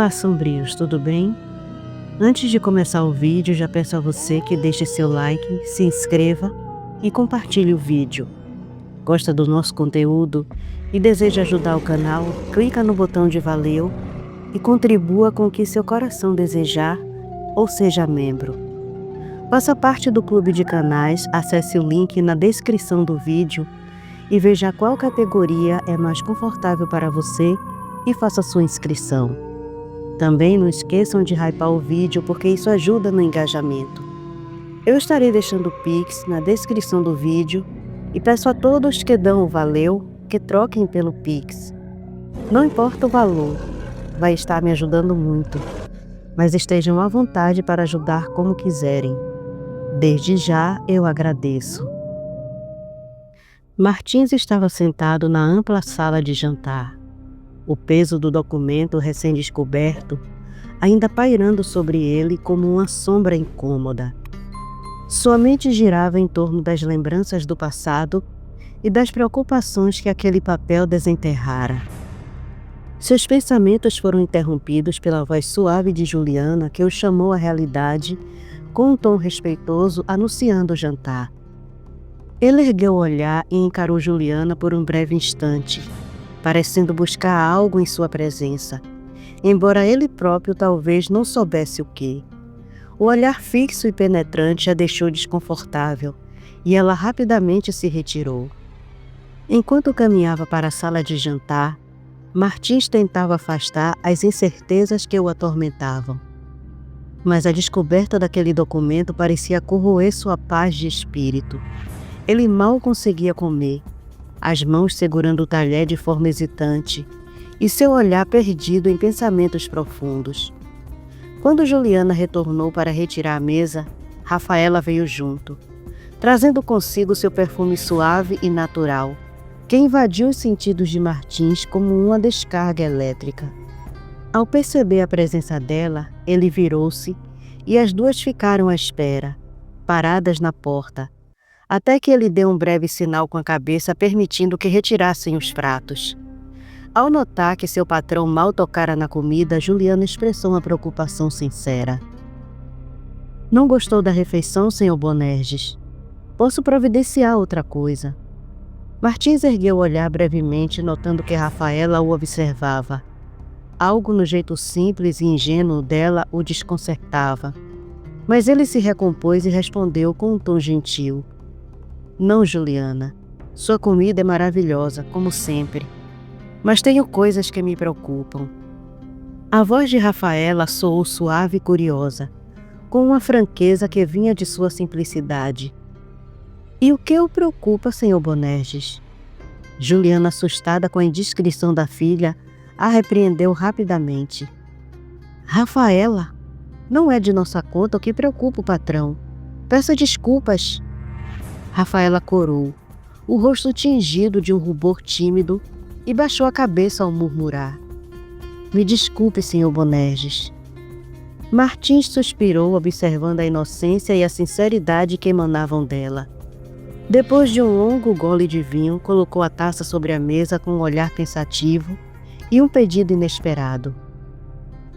Olá, sombrios, tudo bem? Antes de começar o vídeo, já peço a você que deixe seu like, se inscreva e compartilhe o vídeo. Gosta do nosso conteúdo e deseja ajudar o canal? Clica no botão de valeu e contribua com o que seu coração desejar ou seja membro. Faça parte do clube de canais, acesse o link na descrição do vídeo e veja qual categoria é mais confortável para você e faça sua inscrição. Também não esqueçam de hypar o vídeo porque isso ajuda no engajamento. Eu estarei deixando o Pix na descrição do vídeo e peço a todos que dão o valeu que troquem pelo Pix. Não importa o valor, vai estar me ajudando muito, mas estejam à vontade para ajudar como quiserem. Desde já eu agradeço. Martins estava sentado na ampla sala de jantar. O peso do documento recém-descoberto ainda pairando sobre ele como uma sombra incômoda. Sua mente girava em torno das lembranças do passado e das preocupações que aquele papel desenterrara. Seus pensamentos foram interrompidos pela voz suave de Juliana, que o chamou à realidade com um tom respeitoso, anunciando o jantar. Ele ergueu o olhar e encarou Juliana por um breve instante, parecendo buscar algo em sua presença, embora ele próprio talvez não soubesse o que. O olhar fixo e penetrante a deixou desconfortável, e ela rapidamente se retirou. Enquanto caminhava para a sala de jantar, Martins tentava afastar as incertezas que o atormentavam. Mas a descoberta daquele documento parecia corroer sua paz de espírito. Ele mal conseguia comer, as mãos segurando o talher de forma hesitante, e seu olhar perdido em pensamentos profundos. Quando Juliana retornou para retirar a mesa, Rafaela veio junto, trazendo consigo seu perfume suave e natural, que invadiu os sentidos de Martins como uma descarga elétrica. Ao perceber a presença dela, ele virou-se e as duas ficaram à espera, paradas na porta, até que ele deu um breve sinal com a cabeça permitindo que retirassem os pratos. Ao notar que seu patrão mal tocara na comida, Juliana expressou uma preocupação sincera. Não gostou da refeição, senhor Bonerges? Posso providenciar outra coisa. Martins ergueu o olhar brevemente, notando que Rafaela o observava. Algo no jeito simples e ingênuo dela o desconcertava. Mas ele se recompôs e respondeu com um tom gentil. Não, Juliana. Sua comida é maravilhosa, como sempre. Mas tenho coisas que me preocupam. A voz de Rafaela soou suave e curiosa, com uma franqueza que vinha de sua simplicidade. E o que o preocupa, senhor Bonerges? Juliana, assustada com a indiscrição da filha, a repreendeu rapidamente. Rafaela, não é de nossa conta o que preocupa o patrão. Peça desculpas. Rafaela corou, o rosto tingido de um rubor tímido, e baixou a cabeça ao murmurar. Me desculpe, senhor Bonerges. Martins suspirou, observando a inocência e a sinceridade que emanavam dela. Depois de um longo gole de vinho, colocou a taça sobre a mesa com um olhar pensativo e um pedido inesperado.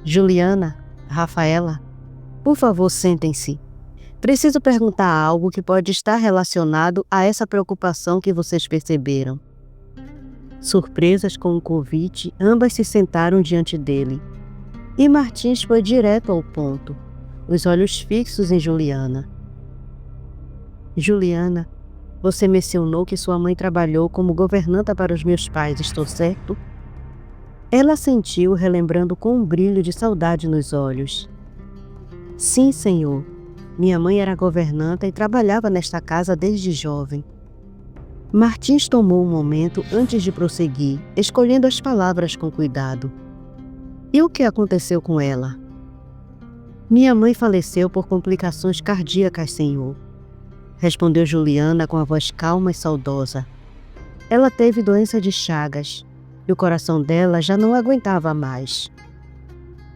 Juliana, Rafaela, por favor, sentem-se. Preciso perguntar algo que pode estar relacionado a essa preocupação que vocês perceberam. Surpresas com o convite, ambas se sentaram diante dele. E Martins foi direto ao ponto, os olhos fixos em Juliana. Juliana, você mencionou que sua mãe trabalhou como governanta para os meus pais, estou certo? Ela assentiu, relembrando com um brilho de saudade nos olhos. Sim, senhor. Minha mãe era governanta e trabalhava nesta casa desde jovem. Martins tomou um momento antes de prosseguir, escolhendo as palavras com cuidado. E o que aconteceu com ela? Minha mãe faleceu por complicações cardíacas, senhor, respondeu Juliana com a voz calma e saudosa. Ela teve doença de Chagas e o coração dela já não aguentava mais.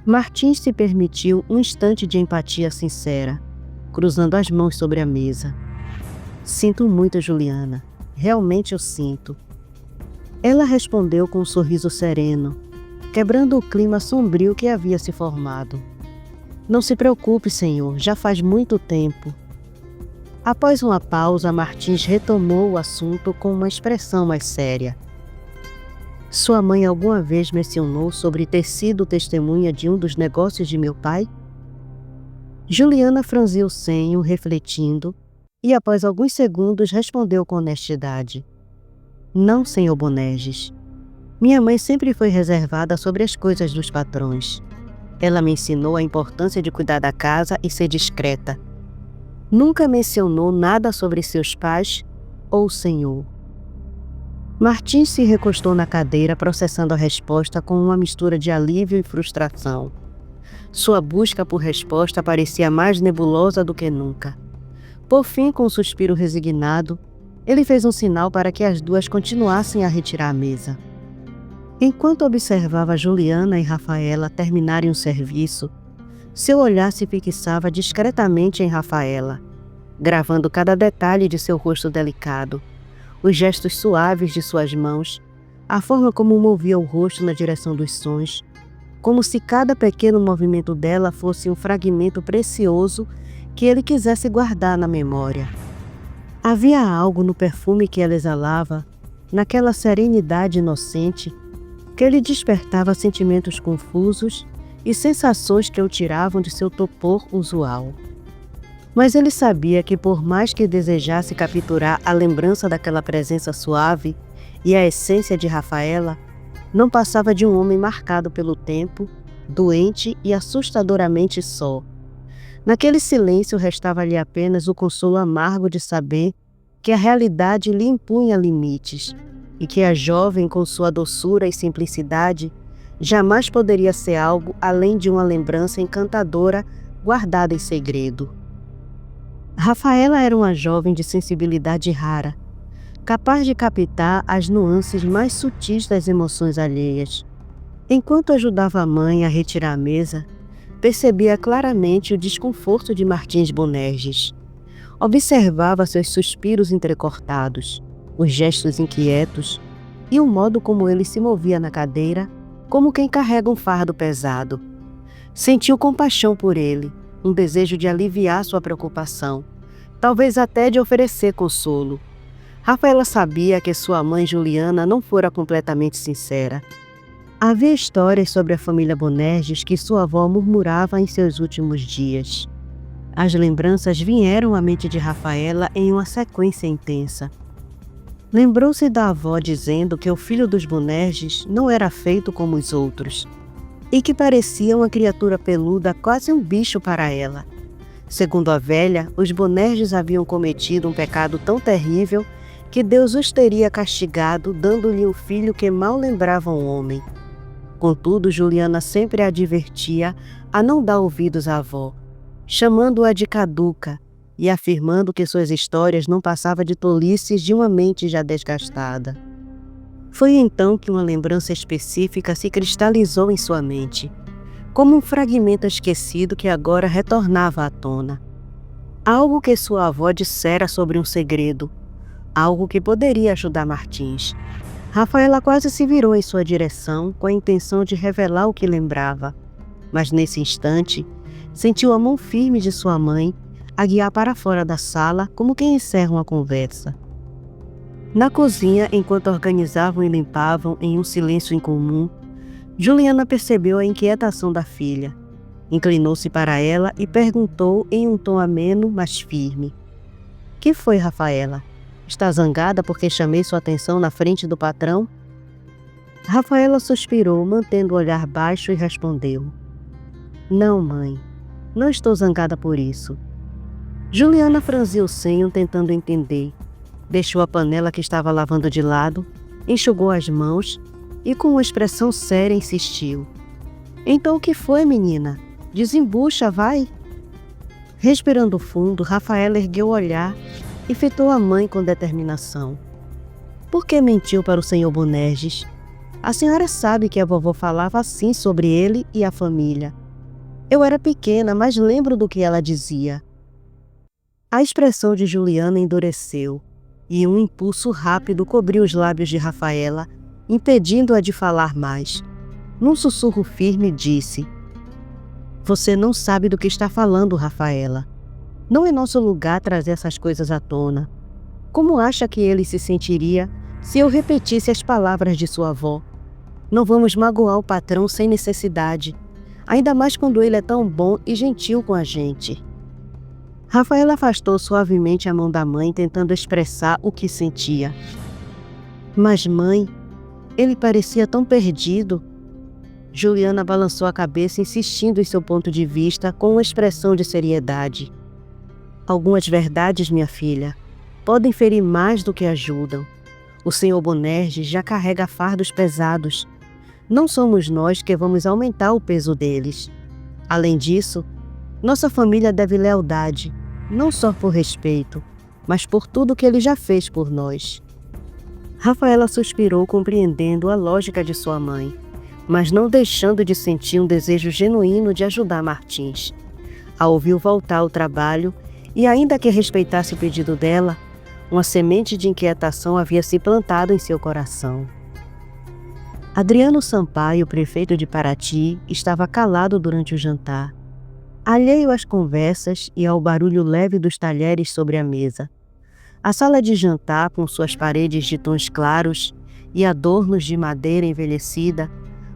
Martins se permitiu um instante de empatia sincera, cruzando as mãos sobre a mesa. Sinto muito, Juliana. Realmente eu sinto. Ela respondeu com um sorriso sereno, quebrando o clima sombrio que havia se formado. Não se preocupe, senhor, já faz muito tempo. Após uma pausa, Martins retomou o assunto com uma expressão mais séria. Sua mãe alguma vez mencionou sobre ter sido testemunha de um dos negócios de meu pai? Juliana franziu o senho, refletindo, e após alguns segundos respondeu com honestidade. Não, senhor Bonerges. Minha mãe sempre foi reservada sobre as coisas dos patrões. Ela me ensinou a importância de cuidar da casa e ser discreta. Nunca mencionou nada sobre seus pais ou o senhor. Martins se recostou na cadeira, processando a resposta com uma mistura de alívio e frustração. Sua busca por resposta parecia mais nebulosa do que nunca. Por fim, com um suspiro resignado, ele fez um sinal para que as duas continuassem a retirar a mesa. Enquanto observava Juliana e Rafaela terminarem o serviço, seu olhar se fixava discretamente em Rafaela, gravando cada detalhe de seu rosto delicado, os gestos suaves de suas mãos, a forma como movia o rosto na direção dos sons, como se cada pequeno movimento dela fosse um fragmento precioso que ele quisesse guardar na memória. Havia algo no perfume que ela exalava, naquela serenidade inocente, que lhe despertava sentimentos confusos e sensações que o tiravam de seu torpor usual. Mas ele sabia que, por mais que desejasse capturar a lembrança daquela presença suave e a essência de Rafaela, não passava de um homem marcado pelo tempo, doente e assustadoramente só. Naquele silêncio restava-lhe apenas o consolo amargo de saber que a realidade lhe impunha limites e que a jovem, com sua doçura e simplicidade, jamais poderia ser algo além de uma lembrança encantadora guardada em segredo. Rafaela era uma jovem de sensibilidade rara, capaz de captar as nuances mais sutis das emoções alheias. Enquanto ajudava a mãe a retirar a mesa, percebia claramente o desconforto de Martins Bonerges. Observava seus suspiros entrecortados, os gestos inquietos e o modo como ele se movia na cadeira, como quem carrega um fardo pesado. Sentiu compaixão por ele, um desejo de aliviar sua preocupação, talvez até de oferecer consolo. Rafaela sabia que sua mãe Juliana não fora completamente sincera. Havia histórias sobre a família Bonerges que sua avó murmurava em seus últimos dias. As lembranças vieram à mente de Rafaela em uma sequência intensa. Lembrou-se da avó dizendo que o filho dos Bonerges não era feito como os outros, e que parecia uma criatura peluda, quase um bicho para ela. Segundo a velha, os Bonerges haviam cometido um pecado tão terrível que Deus os teria castigado, dando-lhe um filho que mal lembrava um homem. Contudo, Juliana sempre a advertia a não dar ouvidos à avó, chamando-a de caduca e afirmando que suas histórias não passavam de tolices de uma mente já desgastada. Foi então que uma lembrança específica se cristalizou em sua mente, como um fragmento esquecido que agora retornava à tona. Algo que sua avó dissera sobre um segredo, algo que poderia ajudar Martins. Rafaela quase se virou em sua direção com a intenção de revelar o que lembrava, mas nesse instante sentiu a mão firme de sua mãe a guiar para fora da sala como quem encerra uma conversa. Na cozinha, enquanto organizavam e limpavam em um silêncio incomum, Juliana percebeu a inquietação da filha. Inclinou-se para ela e perguntou em um tom ameno, mas firme. — Que foi, Rafaela? Está zangada porque chamei sua atenção na frente do patrão? Rafaela suspirou, mantendo o olhar baixo, e respondeu: — Não, mãe. Não estou zangada por isso. Juliana franziu o senho, tentando entender. Deixou a panela que estava lavando de lado, enxugou as mãos e, com uma expressão séria, insistiu: — Então o que foi, menina? Desembucha, vai! Respirando fundo, Rafaela ergueu o olhar e fitou a mãe com determinação. — Por que mentiu para o senhor Bonerges? A senhora sabe que a vovó falava assim sobre ele e a família. Eu era pequena, mas lembro do que ela dizia. A expressão de Juliana endureceu, e um impulso rápido cobriu os lábios de Rafaela, impedindo-a de falar mais. Num sussurro firme disse: "Você não sabe do que está falando, Rafaela. Não é nosso lugar trazer essas coisas à tona. Como acha que ele se sentiria se eu repetisse as palavras de sua avó? Não vamos magoar o patrão sem necessidade, ainda mais quando ele é tão bom e gentil com a gente." Rafaela afastou suavemente a mão da mãe, tentando expressar o que sentia. "Mas mãe, ele parecia tão perdido." Juliana balançou a cabeça, insistindo em seu ponto de vista com uma expressão de seriedade. "Algumas verdades, minha filha, podem ferir mais do que ajudam. O senhor Bonerges já carrega fardos pesados. Não somos nós que vamos aumentar o peso deles. Além disso, nossa família deve lealdade, não só por respeito, mas por tudo que ele já fez por nós." Rafaela suspirou, compreendendo a lógica de sua mãe, mas não deixando de sentir um desejo genuíno de ajudar Martins. A ouviu voltar ao trabalho e, ainda que respeitasse o pedido dela, uma semente de inquietação havia se plantado em seu coração. Adriano Sampaio, prefeito de Paraty, estava calado durante o jantar, alheio às conversas e ao barulho leve dos talheres sobre a mesa. A sala de jantar, com suas paredes de tons claros e adornos de madeira envelhecida,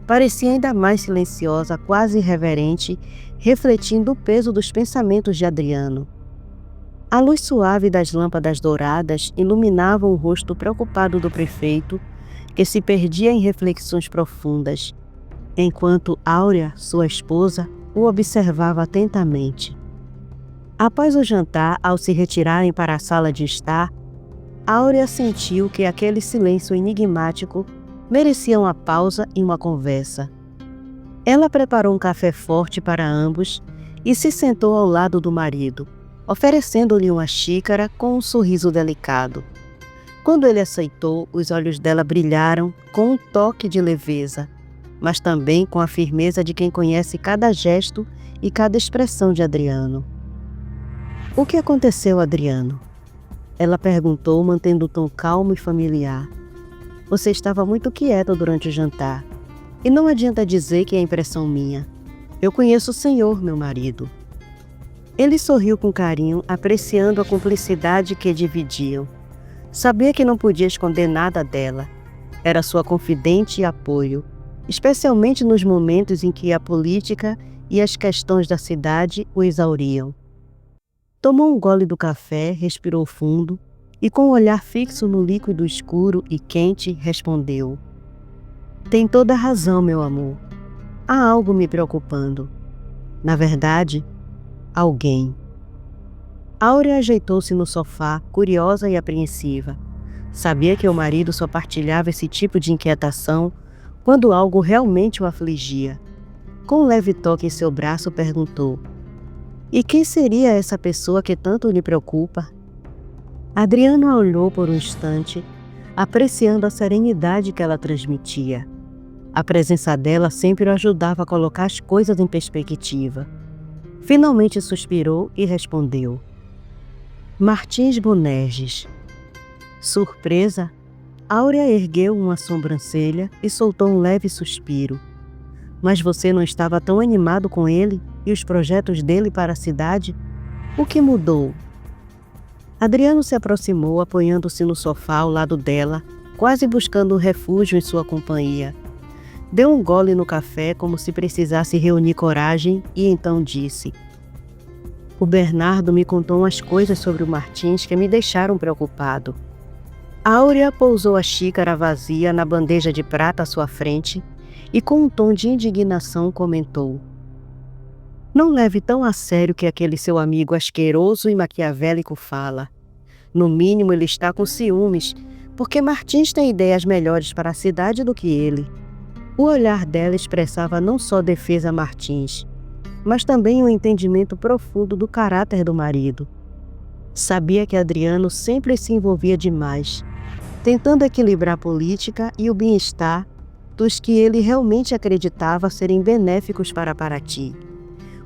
parecia ainda mais silenciosa, quase irreverente, refletindo o peso dos pensamentos de Adriano. A luz suave das lâmpadas douradas iluminava o rosto preocupado do prefeito, que se perdia em reflexões profundas, enquanto Áurea, sua esposa, o observava atentamente. Após o jantar, ao se retirarem para a sala de estar, Áurea sentiu que aquele silêncio enigmático merecia uma pausa e uma conversa. Ela preparou um café forte para ambos e se sentou ao lado do marido, oferecendo-lhe uma xícara com um sorriso delicado. Quando ele aceitou, os olhos dela brilharam com um toque de leveza, mas também com a firmeza de quem conhece cada gesto e cada expressão de Adriano. "O que aconteceu, Adriano?" ela perguntou, mantendo o tom calmo e familiar. "Você estava muito quieta durante o jantar, e não adianta dizer que é impressão minha. Eu conheço o senhor, meu marido." Ele sorriu com carinho, apreciando a cumplicidade que dividiam. Sabia que não podia esconder nada dela. Era sua confidente e apoio, especialmente nos momentos em que a política e as questões da cidade o exauriam. Tomou um gole do café, respirou fundo e, com o olhar fixo no líquido escuro e quente, respondeu: "Tem toda a razão, meu amor. Há algo me preocupando. Na verdade, alguém." Áurea ajeitou-se no sofá, curiosa e apreensiva. Sabia que o marido só partilhava esse tipo de inquietação quando algo realmente o afligia. Com um leve toque em seu braço, perguntou: "E quem seria essa pessoa que tanto lhe preocupa?" Adriano a olhou por um instante, apreciando a serenidade que ela transmitia. A presença dela sempre o ajudava a colocar as coisas em perspectiva. Finalmente suspirou e respondeu: "Martins Bonerges." Surpresa, Áurea ergueu uma sobrancelha e soltou um leve suspiro. "Mas você não estava tão animado com ele e os projetos dele para a cidade? O que mudou?" Adriano se aproximou, apoiando-se no sofá ao lado dela, quase buscando um refúgio em sua companhia. Deu um gole no café como se precisasse reunir coragem e então disse: "O Bernardo me contou umas coisas sobre o Martins que me deixaram preocupado." Áurea pousou a xícara vazia na bandeja de prata à sua frente e, com um tom de indignação, comentou: "Não leve tão a sério que aquele seu amigo asqueroso e maquiavélico fala. No mínimo ele está com ciúmes, porque Martins tem ideias melhores para a cidade do que ele." O olhar dela expressava não só defesa a Martins, mas também um entendimento profundo do caráter do marido. Sabia que Adriano sempre se envolvia demais, tentando equilibrar a política e o bem-estar dos que ele realmente acreditava serem benéficos para Paraty.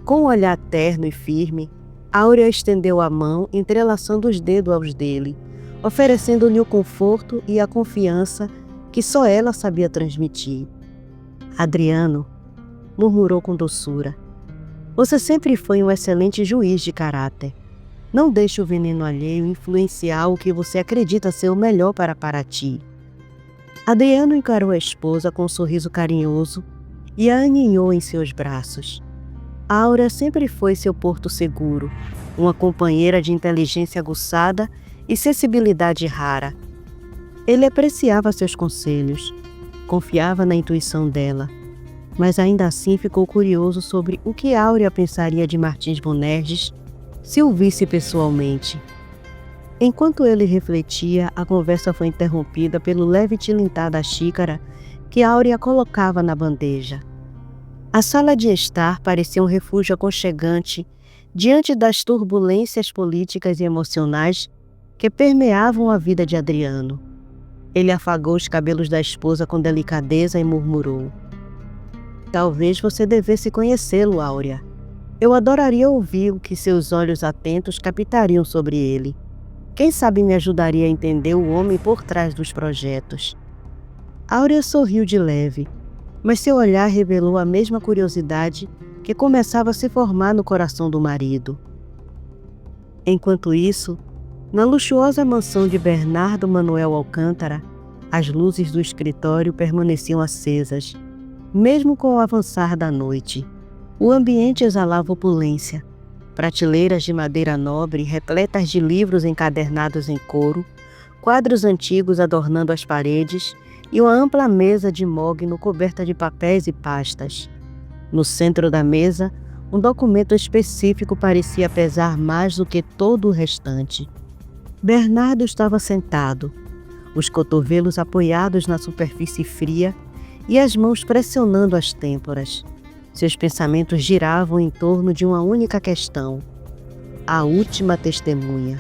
Com um olhar terno e firme, Áurea estendeu a mão, entrelaçando os dedos aos dele, oferecendo-lhe o conforto e a confiança que só ela sabia transmitir. Adriano, murmurou com doçura, você sempre foi um excelente juiz de caráter. Não deixe o veneno alheio influenciar o que você acredita ser o melhor para Paraty. Adriano encarou a esposa com um sorriso carinhoso e a aninhou em seus braços. Áurea sempre foi seu porto seguro, uma companheira de inteligência aguçada e sensibilidade rara. Ele apreciava seus conselhos, confiava na intuição dela, mas ainda assim ficou curioso sobre o que Áurea pensaria de Martins Bonerges se o visse pessoalmente. Enquanto ele refletia, a conversa foi interrompida pelo leve tilintar da xícara que Áurea colocava na bandeja. A sala de estar parecia um refúgio aconchegante diante das turbulências políticas e emocionais que permeavam a vida de Adriano. Ele afagou os cabelos da esposa com delicadeza e murmurou: talvez você devesse conhecê-lo, Áurea. Eu adoraria ouvir o que seus olhos atentos captariam sobre ele. Quem sabe me ajudaria a entender o homem por trás dos projetos. Áurea sorriu de leve, mas seu olhar revelou a mesma curiosidade que começava a se formar no coração do marido. Enquanto isso, na luxuosa mansão de Bernardo Manuel Alcântara, as luzes do escritório permaneciam acesas, mesmo com o avançar da noite. O ambiente exalava opulência. Prateleiras de madeira nobre repletas de livros encadernados em couro, quadros antigos adornando as paredes e uma ampla mesa de mogno coberta de papéis e pastas. No centro da mesa, um documento específico parecia pesar mais do que todo o restante. Bernardo estava sentado, os cotovelos apoiados na superfície fria e as mãos pressionando as têmporas. Seus pensamentos giravam em torno de uma única questão: a última testemunha.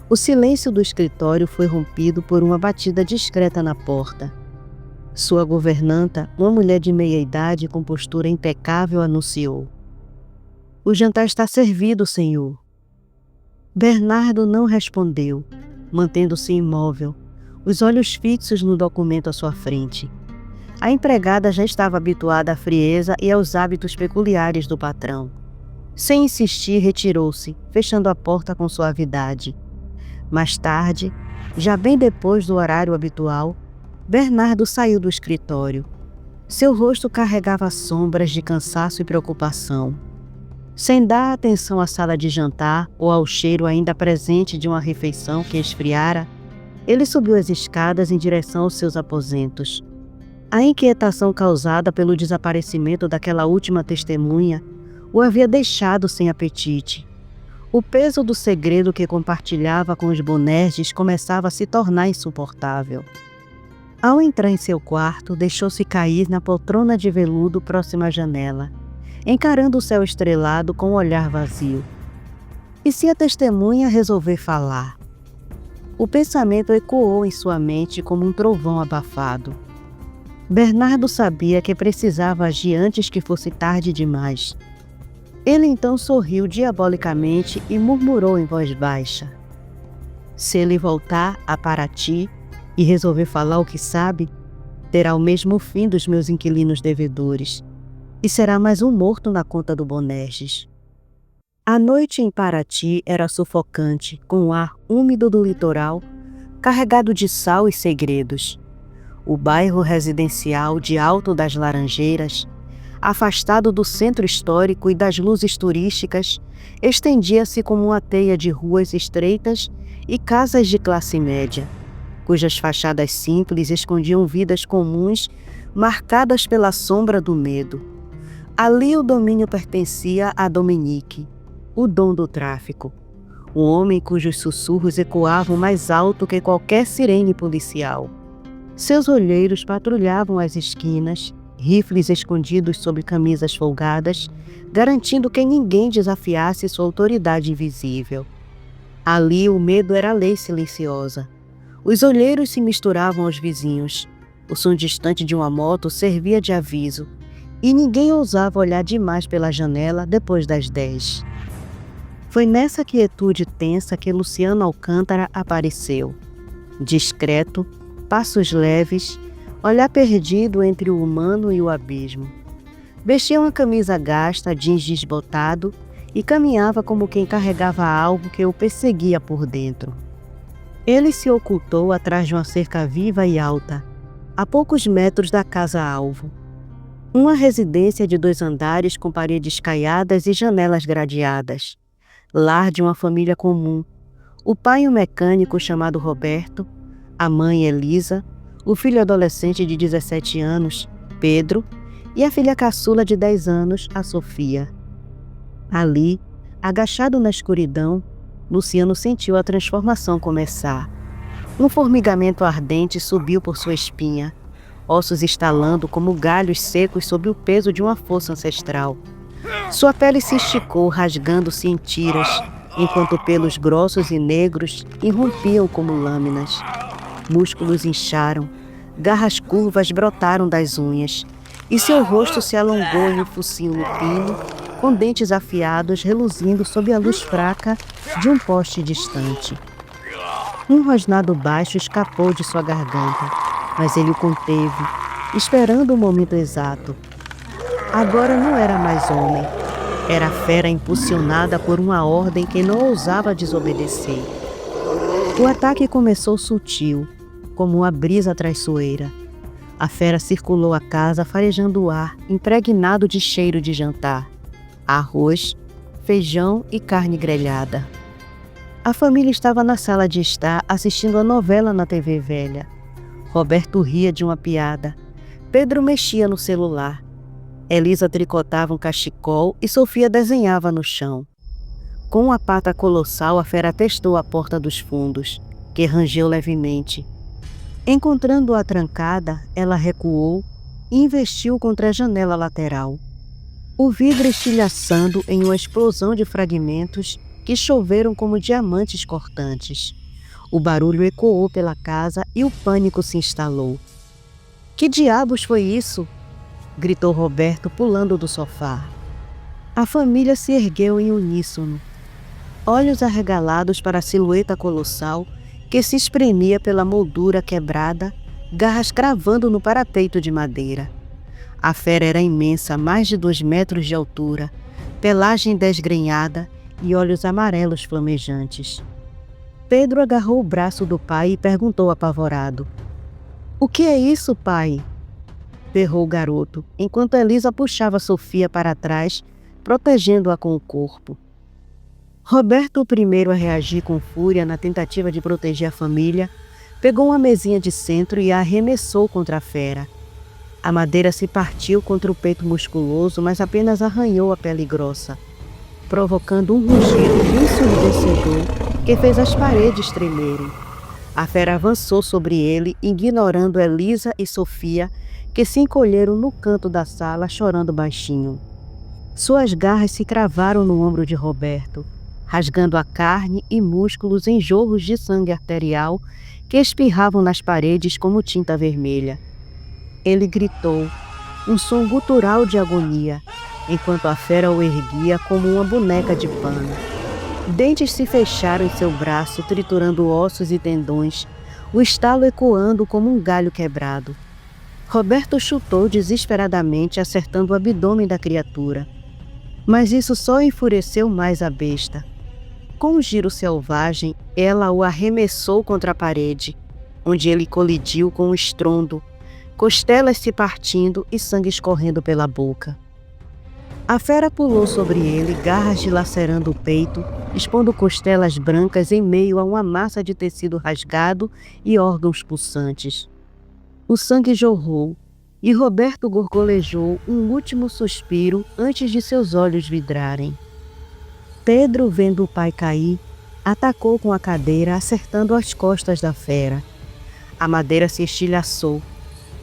O silêncio do escritório foi rompido por uma batida discreta na porta. Sua governanta, uma mulher de meia-idade com postura impecável, anunciou: o jantar está servido, senhor. Bernardo não respondeu, mantendo-se imóvel, os olhos fixos no documento à sua frente. A empregada já estava habituada à frieza e aos hábitos peculiares do patrão. Sem insistir, retirou-se, fechando a porta com suavidade. Mais tarde, já bem depois do horário habitual, Bernardo saiu do escritório. Seu rosto carregava sombras de cansaço e preocupação. Sem dar atenção à sala de jantar ou ao cheiro ainda presente de uma refeição que esfriara, ele subiu as escadas em direção aos seus aposentos. A inquietação causada pelo desaparecimento daquela última testemunha o havia deixado sem apetite. O peso do segredo que compartilhava com os Bonerges começava a se tornar insuportável. Ao entrar em seu quarto, deixou-se cair na poltrona de veludo próxima à janela, encarando o céu estrelado com um olhar vazio. E se a testemunha resolver falar? O pensamento ecoou em sua mente como um trovão abafado. Bernardo sabia que precisava agir antes que fosse tarde demais. Ele então sorriu diabolicamente e murmurou em voz baixa: se ele voltar a Paraty e resolver falar o que sabe, terá o mesmo fim dos meus inquilinos devedores, e será mais um morto na conta do Bonerges. A noite em Paraty era sufocante, com o ar úmido do litoral, carregado de sal e segredos. O bairro residencial de Alto das Laranjeiras, afastado do centro histórico e das luzes turísticas, estendia-se como uma teia de ruas estreitas e casas de classe média, cujas fachadas simples escondiam vidas comuns marcadas pela sombra do medo. Ali o domínio pertencia a Dominique, o dom do tráfico, um homem cujos sussurros ecoavam mais alto que qualquer sirene policial. Seus olheiros patrulhavam as esquinas, rifles escondidos sob camisas folgadas, garantindo que ninguém desafiasse sua autoridade invisível. Ali o medo era lei silenciosa. Os olheiros se misturavam aos vizinhos. O som distante de uma moto servia de aviso, e ninguém ousava olhar demais pela janela depois das 10. Foi nessa quietude tensa que Luciano Alcântara apareceu. Discreto, passos leves, olhar perdido entre o humano e o abismo. Vestia uma camisa gasta, jeans desbotado e caminhava como quem carregava algo que o perseguia por dentro. Ele se ocultou atrás de uma cerca viva e alta, a poucos metros da casa-alvo. Uma residência de 2 andares com paredes caiadas e janelas gradeadas. Lar de uma família comum. O pai um mecânico chamado Roberto, a mãe Elisa, o filho adolescente de 17 anos, Pedro, e a filha caçula de 10 anos, a Sofia. Ali, agachado na escuridão, Luciano sentiu a transformação começar. Um formigamento ardente subiu por sua espinha, ossos estalando como galhos secos sob o peso de uma força ancestral. Sua pele se esticou, rasgando-se em tiras, enquanto pelos grossos e negros irrompiam como lâminas. Músculos incharam, garras curvas brotaram das unhas, e seu rosto se alongou em um focinho lupino, com dentes afiados reluzindo sob a luz fraca de um poste distante. Um rosnado baixo escapou de sua garganta, mas ele o conteve, esperando o momento exato. Agora não era mais homem. Era a fera impulsionada por uma ordem que não ousava desobedecer. O ataque começou sutil, como uma brisa traiçoeira. A fera circulou a casa farejando o ar, impregnado de cheiro de jantar. Arroz, feijão e carne grelhada. A família estava na sala de estar assistindo a novela na TV velha. Roberto ria de uma piada. Pedro mexia no celular. Elisa tricotava um cachecol e Sofia desenhava no chão. Com uma pata colossal, a fera testou a porta dos fundos, que rangeu levemente. Encontrando-a trancada, ela recuou e investiu contra a janela lateral. O vidro estilhaçando em uma explosão de fragmentos que choveram como diamantes cortantes. O barulho ecoou pela casa e o pânico se instalou. — Que diabos foi isso? Gritou Roberto, pulando do sofá. A família se ergueu em uníssono. Olhos arregalados para a silhueta colossal que se espremia pela moldura quebrada, garras cravando no parapeito de madeira. A fera era imensa, mais de 2 metros de altura, pelagem desgrenhada e olhos amarelos flamejantes. Pedro agarrou o braço do pai e perguntou apavorado: — O que é isso, pai? Berrou o garoto, enquanto Elisa puxava Sofia para trás, protegendo-a com o corpo. Roberto, o primeiro a reagir com fúria na tentativa de proteger a família, pegou uma mesinha de centro e a arremessou contra a fera. A madeira se partiu contra o peito musculoso, mas apenas arranhou a pele grossa, provocando um rugido ensurdecedor que fez as paredes tremerem. A fera avançou sobre ele, ignorando Elisa e Sofia, que se encolheram no canto da sala, chorando baixinho. Suas garras se cravaram no ombro de Roberto, rasgando a carne e músculos em jorros de sangue arterial que espirravam nas paredes como tinta vermelha. Ele gritou, um som gutural de agonia, enquanto a fera o erguia como uma boneca de pano. Dentes se fecharam em seu braço, triturando ossos e tendões, o estalo ecoando como um galho quebrado. Roberto chutou desesperadamente, acertando o abdômen da criatura. Mas isso só enfureceu mais a besta. Com um giro selvagem, ela o arremessou contra a parede, onde ele colidiu com um estrondo, costelas se partindo e sangue escorrendo pela boca. A fera pulou sobre ele, garras dilacerando o peito, expondo costelas brancas em meio a uma massa de tecido rasgado e órgãos pulsantes. O sangue jorrou e Roberto gorgolejou um último suspiro antes de seus olhos vidrarem. Pedro, vendo o pai cair, atacou com a cadeira, acertando as costas da fera. A madeira se estilhaçou,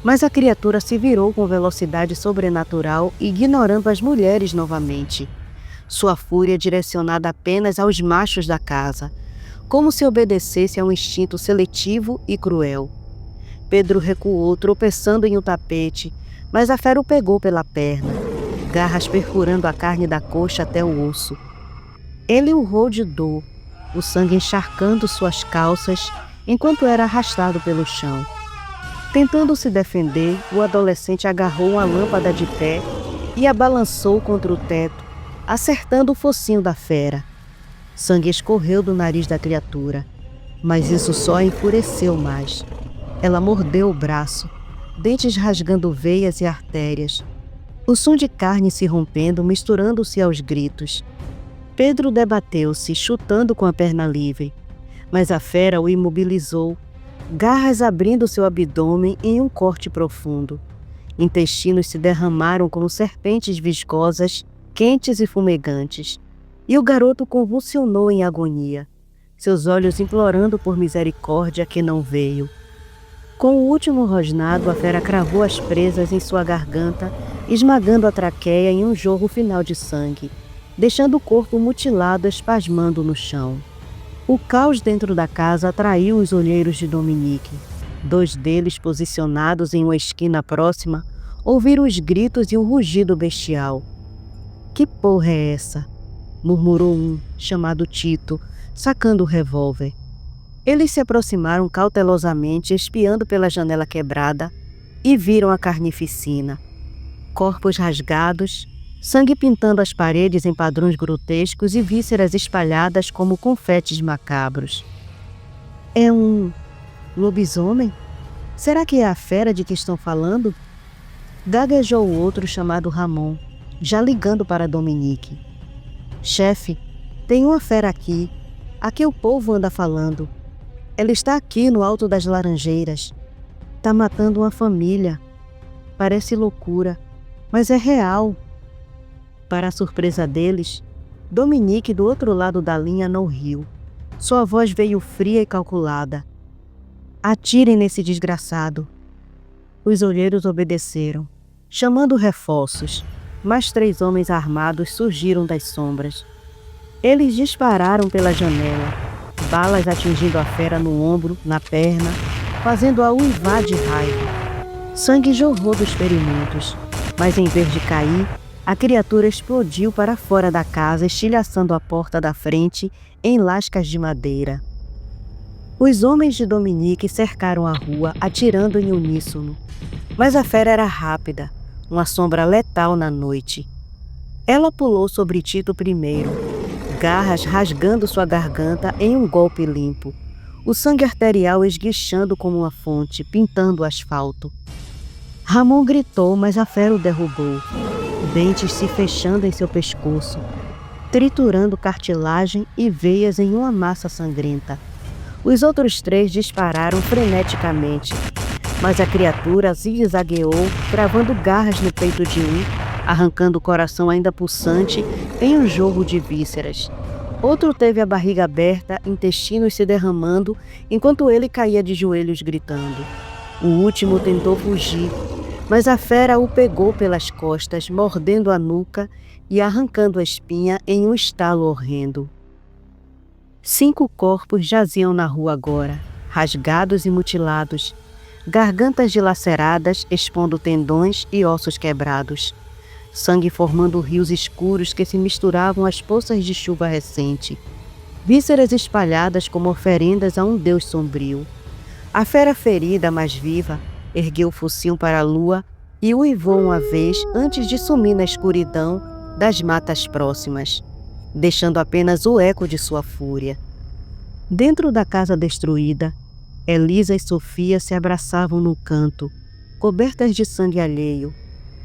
mas a criatura se virou com velocidade sobrenatural, ignorando as mulheres novamente. Sua fúria direcionada apenas aos machos da casa, como se obedecesse a um instinto seletivo e cruel. Pedro recuou, tropeçando em um tapete, mas a fera o pegou pela perna, garras perfurando a carne da coxa até o osso. Ele urrou de dor, o sangue encharcando suas calças enquanto era arrastado pelo chão. Tentando se defender, o adolescente agarrou uma lâmpada de pé e a balançou contra o teto, acertando o focinho da fera. Sangue escorreu do nariz da criatura, mas isso só a enfureceu mais. Ela mordeu o braço, dentes rasgando veias e artérias. O som de carne se rompendo, misturando-se aos gritos. Pedro debateu-se, chutando com a perna livre, mas a fera o imobilizou, garras abrindo seu abdômen em um corte profundo. Intestinos se derramaram como serpentes viscosas, quentes e fumegantes, e o garoto convulsionou em agonia, seus olhos implorando por misericórdia que não veio. Com o último rosnado, a fera cravou as presas em sua garganta, esmagando a traqueia em um jorro final de sangue, deixando o corpo mutilado espasmando no chão. O caos dentro da casa atraiu os olheiros de Dominique. 2 deles, posicionados em uma esquina próxima, ouviram os gritos e o rugido bestial. "Que porra é essa?" murmurou um, chamado Tito, sacando o revólver. Eles se aproximaram cautelosamente, espiando pela janela quebrada, e viram a carnificina. Corpos rasgados, sangue pintando as paredes em padrões grotescos e vísceras espalhadas como confetes macabros. "É um lobisomem? Será que é a fera de que estão falando?" Gaguejou o outro, chamado Ramon, já ligando para Dominique. "Chefe, tem uma fera aqui, a que o povo anda falando. Ela está aqui no alto das laranjeiras. Tá matando uma família. Parece loucura, mas é real." Para a surpresa deles, Dominique, do outro lado da linha, não riu. Sua voz veio fria e calculada. "Atirem nesse desgraçado." Os olheiros obedeceram, chamando reforços. Mais 3 homens armados surgiram das sombras. Eles dispararam pela janela, balas atingindo a fera no ombro, na perna, fazendo-a uivar de raiva. Sangue jorrou dos ferimentos, mas em vez de cair, a criatura explodiu para fora da casa, estilhaçando a porta da frente em lascas de madeira. Os homens de Dominique cercaram a rua, atirando em uníssono. Mas a fera era rápida, uma sombra letal na noite. Ela pulou sobre Tito primeiro, garras rasgando sua garganta em um golpe limpo, o sangue arterial esguichando como uma fonte, pintando o asfalto. Ramon gritou, mas a fera o derrubou, dentes se fechando em seu pescoço, triturando cartilagem e veias em uma massa sangrenta. Os outros 3 dispararam freneticamente, mas a criatura zigue-zagueou, cravando garras no peito de um, arrancando o coração ainda pulsante em um jorro de vísceras. Outro teve a barriga aberta, intestinos se derramando, enquanto ele caía de joelhos gritando. O último tentou fugir, mas a fera o pegou pelas costas, mordendo a nuca e arrancando a espinha em um estalo horrendo. 5 corpos jaziam na rua agora, rasgados e mutilados, gargantas dilaceradas expondo tendões e ossos quebrados, sangue formando rios escuros que se misturavam às poças de chuva recente, vísceras espalhadas como oferendas a um deus sombrio. A fera ferida, mas viva, ergueu o focinho para a lua e uivou uma vez antes de sumir na escuridão das matas próximas, deixando apenas o eco de sua fúria. Dentro da casa destruída, Elisa e Sofia se abraçavam no canto, cobertas de sangue alheio,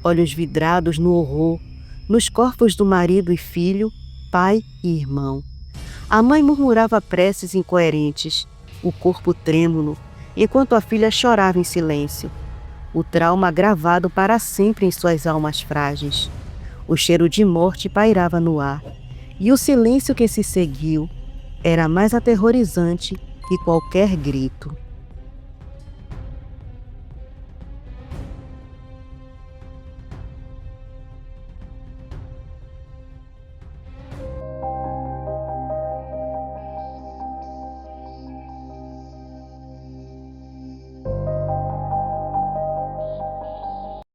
olhos vidrados no horror, nos corpos do marido e filho, pai e irmão. A mãe murmurava preces incoerentes, o corpo trêmulo, enquanto a filha chorava em silêncio, o trauma gravado para sempre em suas almas frágeis. O cheiro de morte pairava no ar, e o silêncio que se seguiu era mais aterrorizante que qualquer grito.